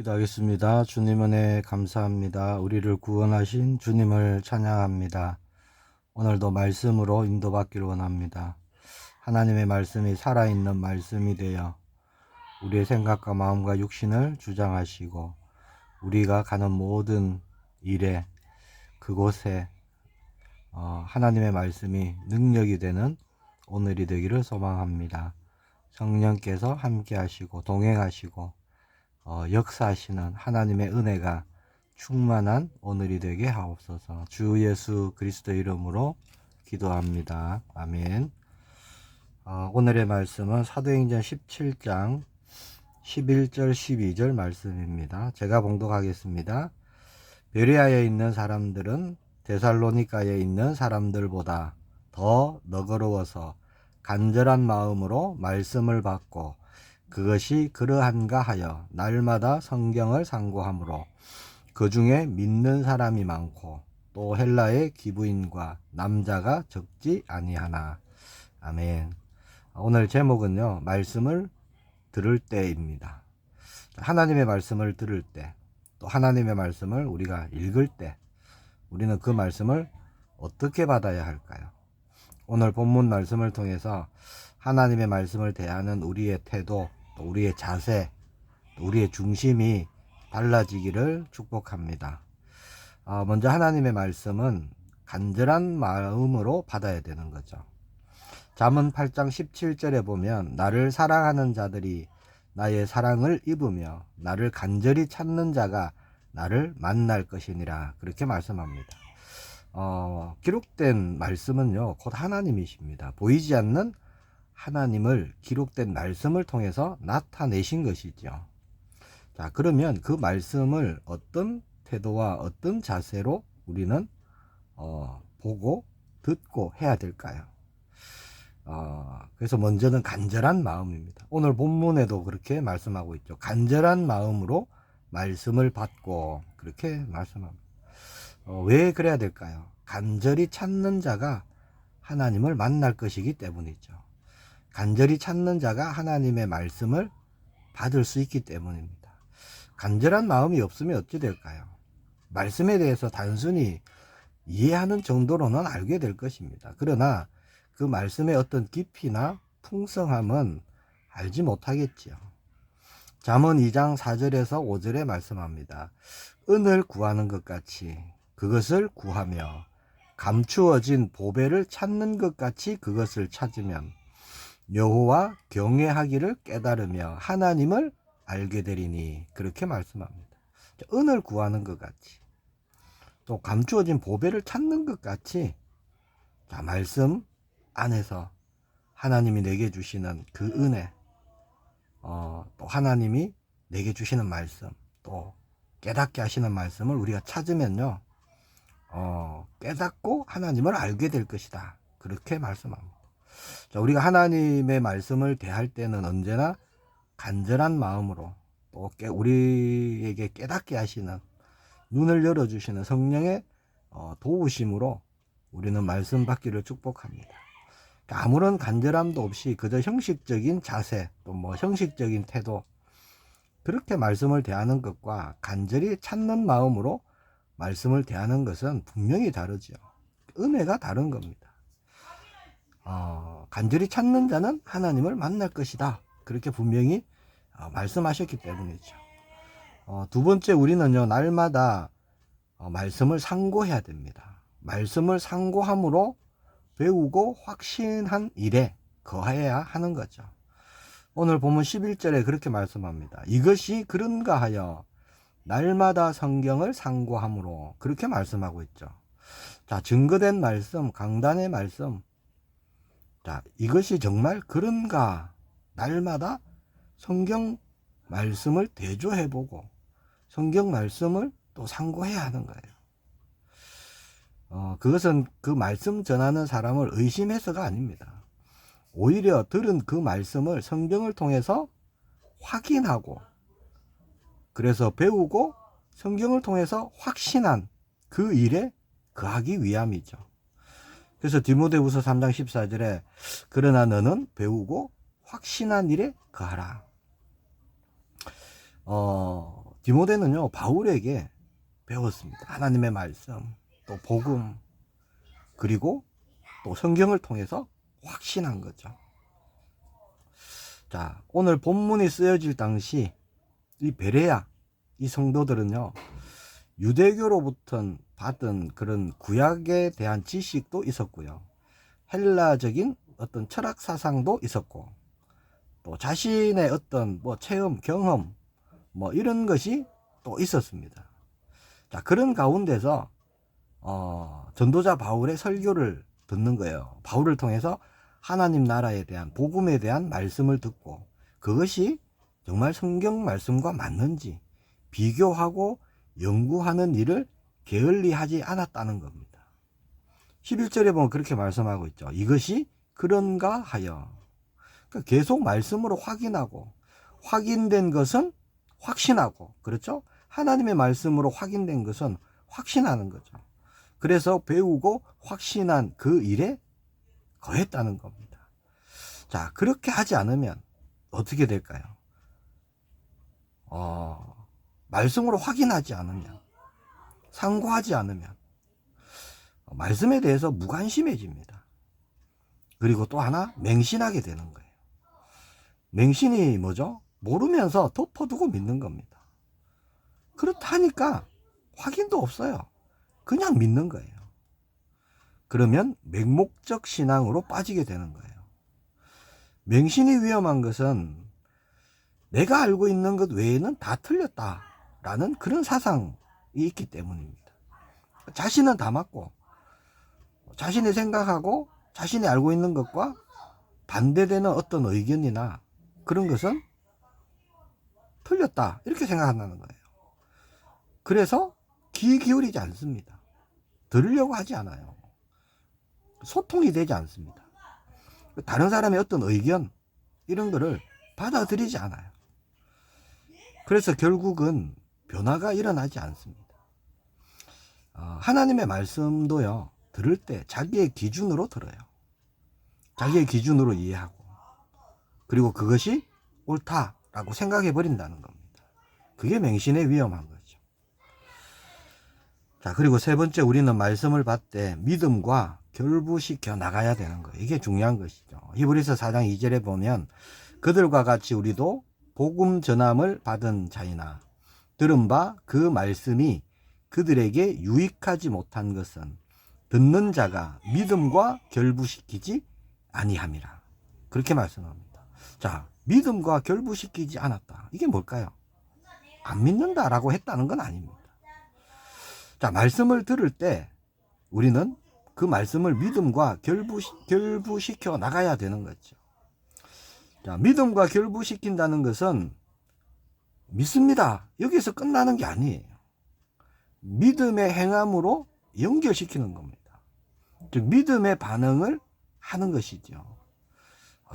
기도하겠습니다. 주님 은혜 감사합니다. 우리를 구원하신 주님을 찬양합니다. 오늘도 말씀으로 인도받기를 원합니다. 하나님의 말씀이 살아있는 말씀이 되어 우리의 생각과 마음과 육신을 주장하시고 우리가 가는 모든 일에 그곳에 하나님의 말씀이 능력이 되는 오늘이 되기를 소망합니다. 성령께서 함께 하시고 동행하시고 역사하시는 하나님의 은혜가 충만한 오늘이 되게 하옵소서. 주 예수 그리스도 이름으로 기도합니다. 아멘. 오늘의 말씀은 사도행전 17장 11절 12절 말씀입니다. 제가 봉독하겠습니다. 베레아에 있는 사람들은 데살로니가에 있는 사람들보다 더 너그러워서 간절한 마음으로 말씀을 받고 그것이 그러한가 하여 날마다 성경을 상고하므로 그 중에 믿는 사람이 많고 또 헬라의 기부인과 남자가 적지 아니하나. 아멘. 오늘 제목은요, 말씀을 들을 때입니다. 하나님의 말씀을 들을 때, 또 하나님의 말씀을 우리가 읽을 때 우리는 그 말씀을 어떻게 받아야 할까요? 오늘 본문 말씀을 통해서 하나님의 말씀을 대하는 우리의 태도, 또 우리의 자세, 또 우리의 중심이 달라지기를 축복합니다. 먼저 하나님의 말씀은 간절한 마음으로 받아야 되는 거죠. 잠언 8장 17절에 보면 나를 사랑하는 자들이 나의 사랑을 입으며 나를 간절히 찾는 자가 나를 만날 것이니라, 그렇게 말씀합니다. 기록된 말씀은요, 곧 하나님이십니다. 보이지 않는 하나님을 기록된 말씀을 통해서 나타내신 것이죠. 자, 그러면 그 말씀을 어떤 태도와 어떤 자세로 우리는 보고 듣고 해야 될까요? 그래서 먼저는 간절한 마음입니다. 오늘 본문에도 그렇게 말씀하고 있죠. 간절한 마음으로 말씀을 받고, 그렇게 말씀합니다. 왜 그래야 될까요? 간절히 찾는 자가 하나님을 만날 것이기 때문이죠. 간절히 찾는 자가 하나님의 말씀을 받을 수 있기 때문입니다. 간절한 마음이 없으면 어찌 될까요? 말씀에 대해서 단순히 이해하는 정도로는 알게 될 것입니다. 그러나 그 말씀의 어떤 깊이나 풍성함은 알지 못하겠지요. 잠언 2장 4절에서 5절에 말씀합니다. 은을 구하는 것 같이 그것을 구하며 감추어진 보배를 찾는 것 같이 그것을 찾으면 여호와 경외하기를 깨달으며 하나님을 알게 되리니, 그렇게 말씀합니다. 은을 구하는 것 같이, 또 감추어진 보배를 찾는 것 같이, 자, 말씀 안에서 하나님이 내게 주시는 그 은혜, 또 하나님이 내게 주시는 말씀, 또 깨닫게 하시는 말씀을 우리가 찾으면요, 깨닫고 하나님을 알게 될 것이다, 그렇게 말씀합니다. 자, 우리가 하나님의 말씀을 대할 때는 언제나 간절한 마음으로, 또 우리에게 깨닫게 하시는, 눈을 열어주시는 성령의 도우심으로 우리는 말씀 받기를 축복합니다. 그러니까 아무런 간절함도 없이 그저 형식적인 자세, 또 형식적인 태도, 그렇게 말씀을 대하는 것과 간절히 찾는 마음으로 말씀을 대하는 것은 분명히 다르죠. 은혜가 다른 겁니다. 간절히 찾는 자는 하나님을 만날 것이다, 그렇게 분명히 말씀하셨기 때문이죠. 두 번째, 우리는요, 날마다 말씀을 상고해야 됩니다. 말씀을 상고함으로 배우고 확신한 일에 거해야 하는 거죠. 오늘 본문 11절에 그렇게 말씀합니다. 이것이 그런가 하여 날마다 성경을 상고함으로, 그렇게 말씀하고 있죠. 자, 증거된 말씀, 강단의 말씀, 자, 이것이 정말 그런가, 날마다 성경 말씀을 대조해보고 성경 말씀을 또 상고해야 하는 거예요. 그것은 그 말씀 전하는 사람을 의심해서가 아닙니다. 오히려 들은 그 말씀을 성경을 통해서 확인하고, 그래서 배우고 성경을 통해서 확신한 그 일에 거하기 위함이죠. 그래서 디모데후서 3장 14절에 그러나 너는 배우고 확신한 일에 거하라. 디모데는요, 바울에게 배웠습니다. 하나님의 말씀, 또 복음, 그리고 또 성경을 통해서 확신한 거죠. 자, 오늘 본문이 쓰여질 당시 이 베레아, 이 성도들은요, 유대교로부터 받은 그런 구약에 대한 지식도 있었고요. 헬라적인 어떤 철학 사상도 있었고, 또 자신의 어떤 뭐 체험, 경험, 뭐 이런 것이 또 있었습니다. 자, 그런 가운데서 전도자 바울의 설교를 듣는 거예요. 바울을 통해서 하나님 나라에 대한, 복음에 대한 말씀을 듣고, 그것이 정말 성경 말씀과 맞는지 비교하고 연구하는 일을 게을리하지 않았다는 겁니다. 11절에 보면 그렇게 말씀하고 있죠. 이것이 그런가 하여. 그러니까 계속 말씀으로 확인하고, 확인된 것은 확신하고, 그렇죠? 하나님의 말씀으로 확인된 것은 확신하는 거죠. 그래서 배우고 확신한 그 일에 거했다는 겁니다. 자, 그렇게 하지 않으면 어떻게 될까요? 말씀으로 확인하지 않으면, 상고하지 않으면 말씀에 대해서 무관심해집니다. 그리고 또 하나, 맹신하게 되는 거예요. 맹신이 뭐죠? 모르면서 덮어두고 믿는 겁니다. 그렇다니까 확인도 없어요. 그냥 믿는 거예요. 그러면 맹목적 신앙으로 빠지게 되는 거예요. 맹신이 위험한 것은 내가 알고 있는 것 외에는 다 틀렸다라는 그런 사상이 있기 때문입니다. 자신은 다 맞고, 자신이 생각하고 자신이 알고 있는 것과 반대되는 어떤 의견이나 그런 것은 틀렸다, 이렇게 생각한다는 거예요. 그래서 귀 기울이지 않습니다. 들으려고 하지 않아요. 소통이 되지 않습니다. 다른 사람의 어떤 의견, 이런 거를 받아들이지 않아요. 그래서 결국은 변화가 일어나지 않습니다. 하나님의 말씀도요, 들을 때 자기의 기준으로 들어요. 자기의 기준으로 이해하고, 그리고 그것이 옳다라고 생각해 버린다는 겁니다. 그게 맹신의 위험한 거죠. 자, 그리고 세 번째, 우리는 말씀을 받되 믿음과 결부시켜 나가야 되는 거예요. 이게 중요한 것이죠. 히브리서 4장 2절에 보면 그들과 같이 우리도 복음 전함을 받은 자이나 들은 바 그 말씀이 그들에게 유익하지 못한 것은 듣는 자가 믿음과 결부시키지 아니함이라. 그렇게 말씀합니다. 자, 믿음과 결부시키지 않았다. 이게 뭘까요? 안 믿는다라고 했다는 건 아닙니다. 자, 말씀을 들을 때 우리는 그 말씀을 믿음과 결부시켜 나가야 되는 거죠. 자, 믿음과 결부시킨다는 것은 믿습니다, 여기서 끝나는 게 아니에요. 믿음의 행함으로 연결시키는 겁니다. 즉 믿음의 반응을 하는 것이죠.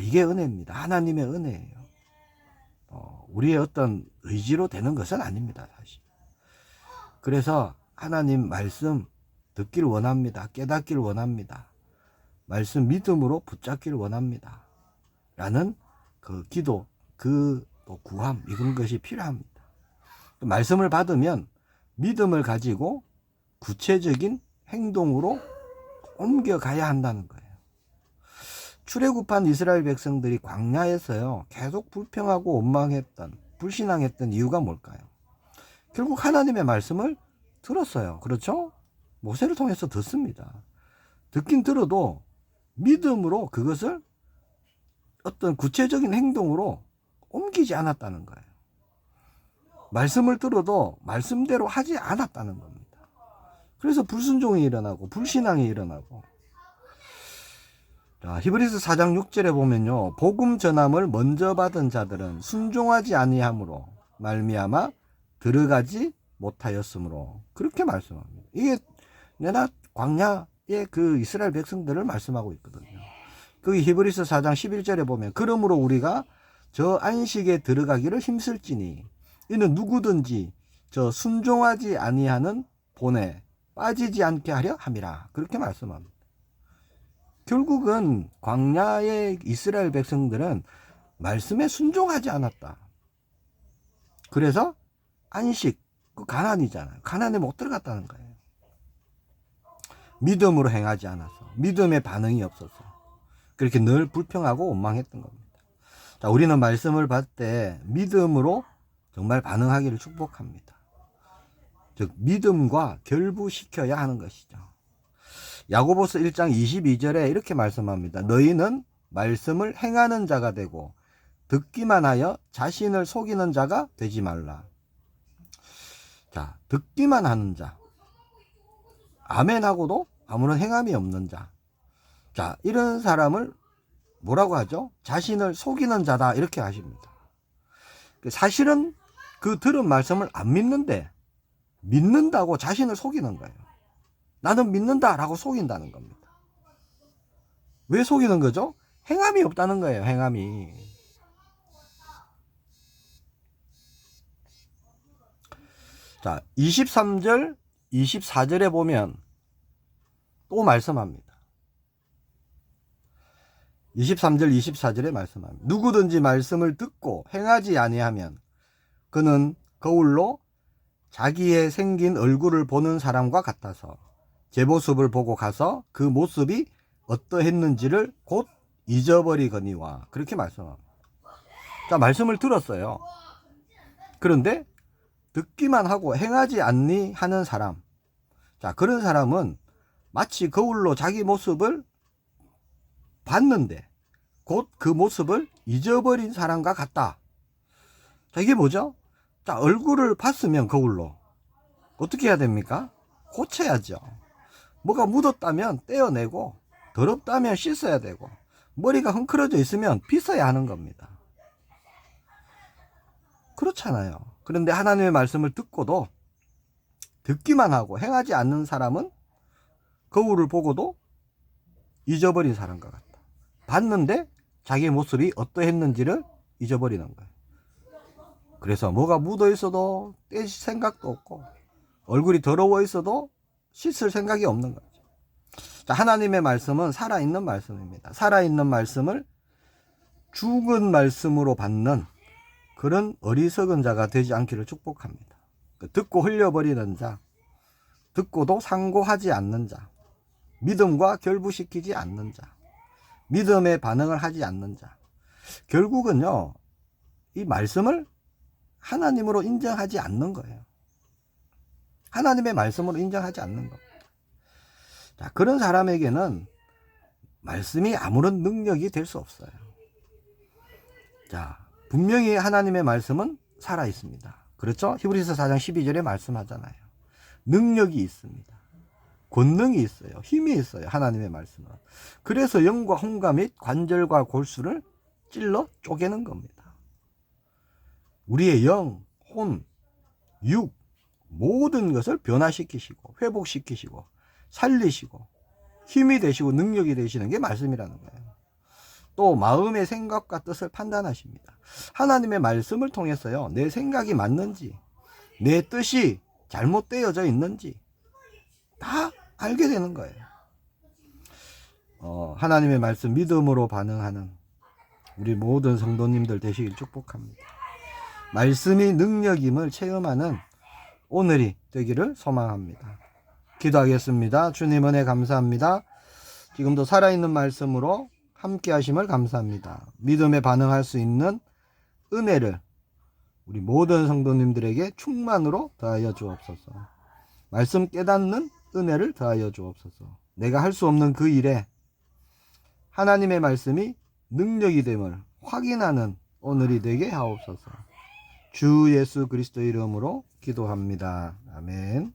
이게 은혜입니다. 하나님의 은혜예요. 우리의 어떤 의지로 되는 것은 아닙니다, 사실. 그래서 하나님 말씀 듣기를 원합니다. 깨닫기를 원합니다. 말씀 믿음으로 붙잡기를 원합니다. 라는 그 기도, 그 또 구함, 이런 것이 필요합니다. 말씀을 받으면 믿음을 가지고 구체적인 행동으로 옮겨가야 한다는 거예요. 출애굽한 이스라엘 백성들이 광야에서요, 계속 불평하고 원망했던, 불신앙했던 이유가 뭘까요? 결국 하나님의 말씀을 들었어요. 그렇죠? 모세를 통해서 듣습니다. 듣긴 들어도 믿음으로 그것을 어떤 구체적인 행동으로 옮기지 않았다는 거예요. 말씀을 들어도 말씀대로 하지 않았다는 겁니다. 그래서 불순종이 일어나고 불신앙이 일어나고. 자, 히브리서 4장 6절에 보면요, 복음 전함을 먼저 받은 자들은 순종하지 아니함으로 말미암아 들어가지 못하였으므로, 그렇게 말씀합니다. 이게 내가 광야의 그 이스라엘 백성들을 말씀하고 있거든요. 그 히브리서 4장 11절에 보면 그러므로 우리가 저 안식에 들어가기를 힘쓸지니 이는 누구든지 저 순종하지 아니하는 본에 빠지지 않게 하려 함이라. 그렇게 말씀합니다. 결국은 광야의 이스라엘 백성들은 말씀에 순종하지 않았다. 그래서 안식, 그 가난이잖아요. 가난에 못 들어갔다는 거예요. 믿음으로 행하지 않아서, 믿음의 반응이 없어서 그렇게 늘 불평하고 원망했던 겁니다. 자, 우리는 말씀을 받을 때 믿음으로 정말 반응하기를 축복합니다. 즉 믿음과 결부시켜야 하는 것이죠. 야고보서 1장 22절에 이렇게 말씀합니다. 너희는 말씀을 행하는 자가 되고 듣기만 하여 자신을 속이는 자가 되지 말라. 자, 듣기만 하는 자, 아멘하고도 아무런 행함이 없는 자, 자, 이런 사람을 뭐라고 하죠? 자신을 속이는 자다, 이렇게 하십니다. 사실은 그 들은 말씀을 안 믿는데 믿는다고 자신을 속이는 거예요. 나는 믿는다라고 속인다는 겁니다. 왜 속이는 거죠? 행함이 없다는 거예요. 행함이. 자, 23절 24절에 보면 또 말씀합니다. 23절 24절에 말씀합니다. 누구든지 말씀을 듣고 행하지 아니하면 그는 거울로 자기의 생긴 얼굴을 보는 사람과 같아서 제 모습을 보고 가서 그 모습이 어떠했는지를 곧 잊어버리거니와, 그렇게 말씀합니다. 자, 말씀을 들었어요. 그런데 듣기만 하고 행하지 않니 하는 사람, 자, 그런 사람은 마치 거울로 자기 모습을 봤는데 곧 그 모습을 잊어버린 사람과 같다. 자, 이게 뭐죠? 자, 얼굴을 봤으면 거울로 어떻게 해야 됩니까? 고쳐야죠. 뭐가 묻었다면 떼어내고, 더럽다면 씻어야 되고, 머리가 헝클어져 있으면 빗어야 하는 겁니다. 그렇잖아요. 그런데 하나님의 말씀을 듣고도 듣기만 하고 행하지 않는 사람은 거울을 보고도 잊어버린 사람과 같다. 봤는데 자기의 모습이 어떠했는지를 잊어버리는 거예요. 그래서 뭐가 묻어 있어도 떼실 생각도 없고, 얼굴이 더러워 있어도 씻을 생각이 없는 거죠. 자, 하나님의 말씀은 살아있는 말씀입니다. 살아있는 말씀을 죽은 말씀으로 받는 그런 어리석은 자가 되지 않기를 축복합니다. 듣고 흘려버리는 자, 듣고도 상고하지 않는 자, 믿음과 결부시키지 않는 자, 믿음의 반응을 하지 않는 자, 결국은요, 이 말씀을 하나님으로 인정하지 않는 거예요. 하나님의 말씀으로 인정하지 않는 겁니다. 자, 그런 사람에게는 말씀이 아무런 능력이 될 수 없어요. 자, 분명히 하나님의 말씀은 살아 있습니다. 그렇죠? 히브리서 4장 12절에 말씀하잖아요. 능력이 있습니다. 권능이 있어요. 힘이 있어요. 하나님의 말씀은. 그래서 영과 홍과 및 관절과 골수를 찔러 쪼개는 겁니다. 우리의 영, 혼, 육, 모든 것을 변화시키시고 회복시키시고 살리시고 힘이 되시고 능력이 되시는 게 말씀이라는 거예요. 또 마음의 생각과 뜻을 판단하십니다. 하나님의 말씀을 통해서요, 내 생각이 맞는지, 내 뜻이 잘못되어져 있는지 다 알게 되는 거예요. 하나님의 말씀 믿음으로 반응하는 우리 모든 성도님들 되시길 축복합니다. 말씀이 능력임을 체험하는 오늘이 되기를 소망합니다. 기도하겠습니다. 주님 은혜 감사합니다. 지금도 살아있는 말씀으로 함께 하심을 감사합니다. 믿음에 반응할 수 있는 은혜를 우리 모든 성도님들에게 충만으로 더하여 주옵소서. 말씀 깨닫는 은혜를 더하여 주옵소서. 내가 할 수 없는 그 일에 하나님의 말씀이 능력이 됨을 확인하는 오늘이 되게 하옵소서. 주 예수 그리스도 이름으로 기도합니다. 아멘.